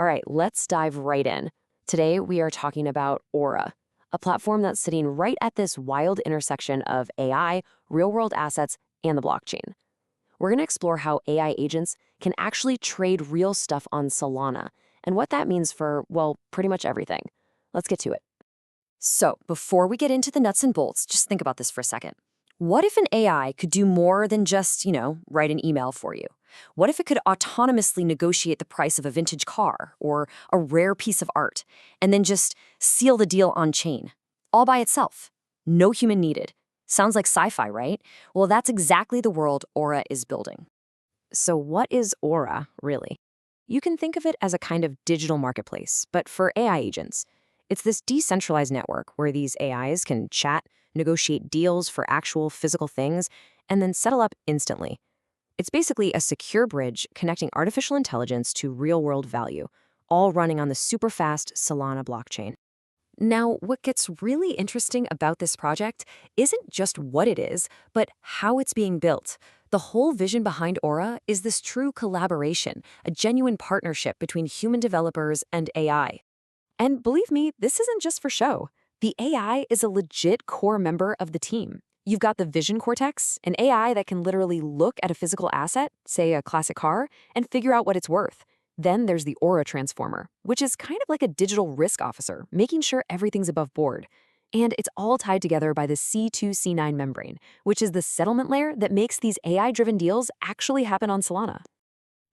All right, let's dive right in. Today, we are talking about Aura, a platform that's sitting right at this wild intersection of AI, real-world assets, and the blockchain. We're going to explore how AI agents can actually trade real stuff on Solana and what that means for, well, pretty much everything. Let's get to it. So, before we get into the nuts and bolts, just think about this for a second. What if an AI could do more than just, write an email for you? What if it could autonomously negotiate the price of a vintage car or a rare piece of art and then just seal the deal on chain? All by itself. No human needed. Sounds like sci-fi, right? Well, that's exactly the world Aura is building. So what is Aura, really? You can think of it as a kind of digital marketplace, but for AI agents. It's this decentralized network where these AIs can chat, negotiate deals for actual physical things, and then settle up instantly. It's basically a secure bridge connecting artificial intelligence to real-world value, all running on the super-fast Solana blockchain. Now, what gets really interesting about this project isn't just what it is, but how it's being built. The whole vision behind Aura is this true collaboration, a genuine partnership between human developers and AI. And believe me, this isn't just for show. The AI is a legit core member of the team. You've got the Vision Cortex, an AI that can literally look at a physical asset, say a classic car, and figure out what it's worth. Then there's the Aura Transformer, which is kind of like a digital risk officer, making sure everything's above board. And it's all tied together by the C2C9 membrane, which is the settlement layer that makes these AI-driven deals actually happen on Solana.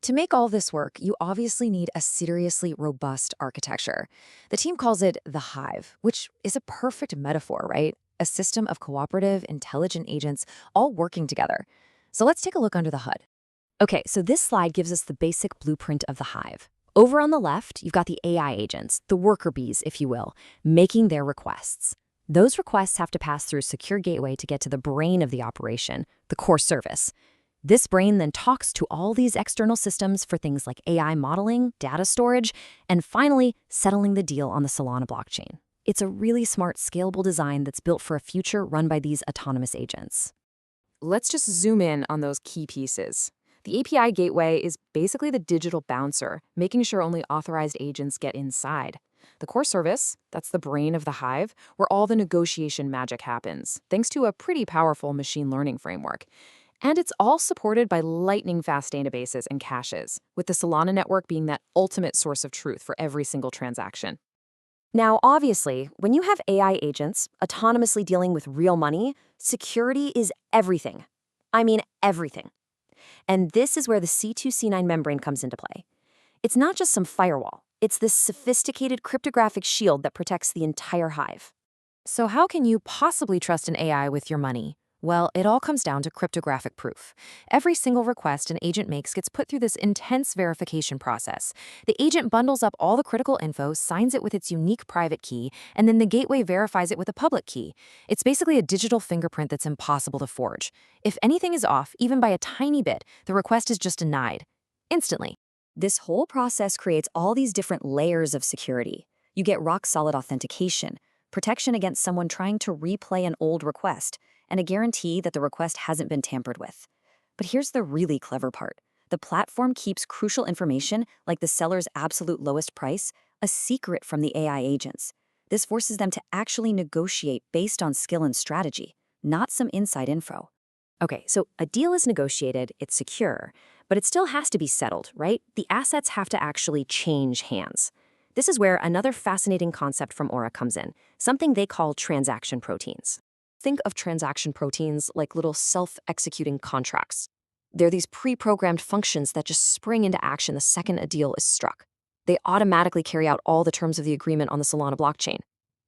To make all this work, you obviously need a seriously robust architecture. The team calls it the Hive, which is a perfect metaphor, right? A system of cooperative, intelligent agents all working together. So let's take a look under the hood. Okay, so this slide gives us the basic blueprint of the Hive. Over on the left, you've got the AI agents, the worker bees, if you will, making their requests. Those requests have to pass through a secure gateway to get to the brain of the operation, the core service. This brain then talks to all these external systems for things like AI modeling, data storage, and finally, settling the deal on the Solana blockchain. It's a really smart, scalable design that's built for a future run by these autonomous agents. Let's just zoom in on those key pieces. The API gateway is basically the digital bouncer, making sure only authorized agents get inside. The core service, that's the brain of the Hive, where all the negotiation magic happens, thanks to a pretty powerful machine learning framework. And it's all supported by lightning-fast databases and caches, with the Solana network being that ultimate source of truth for every single transaction. Now, obviously, when you have AI agents autonomously dealing with real money, security is everything. I mean, everything. And this is where the C2C9 membrane comes into play. It's not just some firewall. It's this sophisticated cryptographic shield that protects the entire Hive. So how can you possibly trust an AI with your money? Well, it all comes down to cryptographic proof. Every single request an agent makes gets put through this intense verification process. The agent bundles up all the critical info, signs it with its unique private key, and then the gateway verifies it with a public key. It's basically a digital fingerprint that's impossible to forge. If anything is off, even by a tiny bit, the request is just denied. Instantly. This whole process creates all these different layers of security. You get rock-solid authentication, protection against someone trying to replay an old request, and a guarantee that the request hasn't been tampered with. But here's the really clever part. The platform keeps crucial information, like the seller's absolute lowest price, a secret from the AI agents. This forces them to actually negotiate based on skill and strategy, not some inside info. Okay, so a deal is negotiated, it's secure, but it still has to be settled, right? The assets have to actually change hands. This is where another fascinating concept from Aura comes in, something they call transaction proteins. Think of transaction proteins like little self-executing contracts. They're these pre-programmed functions that just spring into action the second a deal is struck. They automatically carry out all the terms of the agreement on the Solana blockchain.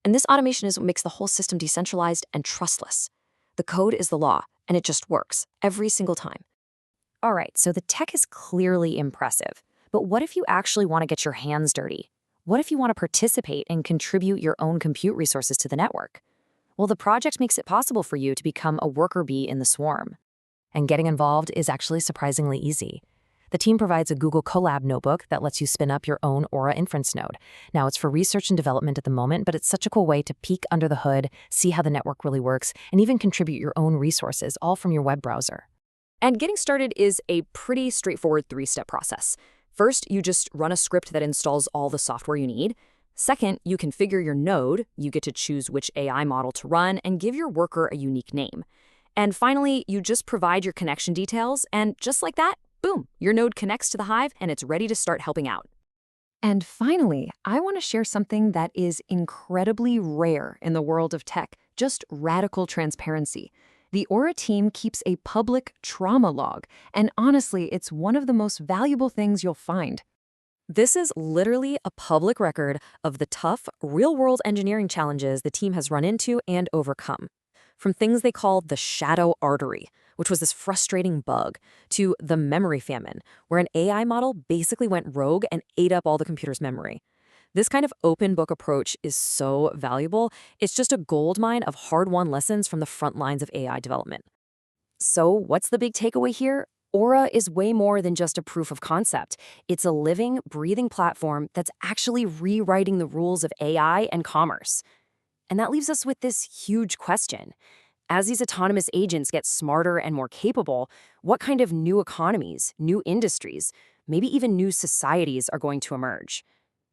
And this automation is what makes the whole system decentralized and trustless. The code is the law, and it just works every single time. All right, so the tech is clearly impressive. But what if you actually want to get your hands dirty? What if you want to participate and contribute your own compute resources to the network? Well, the project makes it possible for you to become a worker bee in the swarm. And getting involved is actually surprisingly easy. The team provides a Google Colab notebook that lets you spin up your own Aura inference node. Now, it's for research and development at the moment, but it's such a cool way to peek under the hood, see how the network really works, and even contribute your own resources, all from your web browser. And getting started is a pretty straightforward 3-step process. First, you just run a script that installs all the software you need. Second, you configure your node. You get to choose which AI model to run and give your worker a unique name. And finally, you just provide your connection details, and just like that, boom, your node connects to the Hive and it's ready to start helping out. And finally, I want to share something that is incredibly rare in the world of tech, just radical transparency. The Aura team keeps a public trauma log, and honestly, it's one of the most valuable things you'll find. This is literally a public record of the tough, real-world engineering challenges the team has run into and overcome. From things they call the shadow artery, which was this frustrating bug, to the memory famine, where an AI model basically went rogue and ate up all the computer's memory. This kind of open book approach is so valuable. It's just a goldmine of hard-won lessons from the front lines of AI development. So what's the big takeaway here? Aura is way more than just a proof of concept. It's a living, breathing platform that's actually rewriting the rules of AI and commerce. And that leaves us with this huge question. As these autonomous agents get smarter and more capable, what kind of new economies, new industries, maybe even new societies are going to emerge?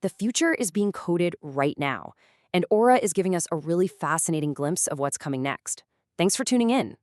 The future is being coded right now, and Aura is giving us a really fascinating glimpse of what's coming next. Thanks for tuning in.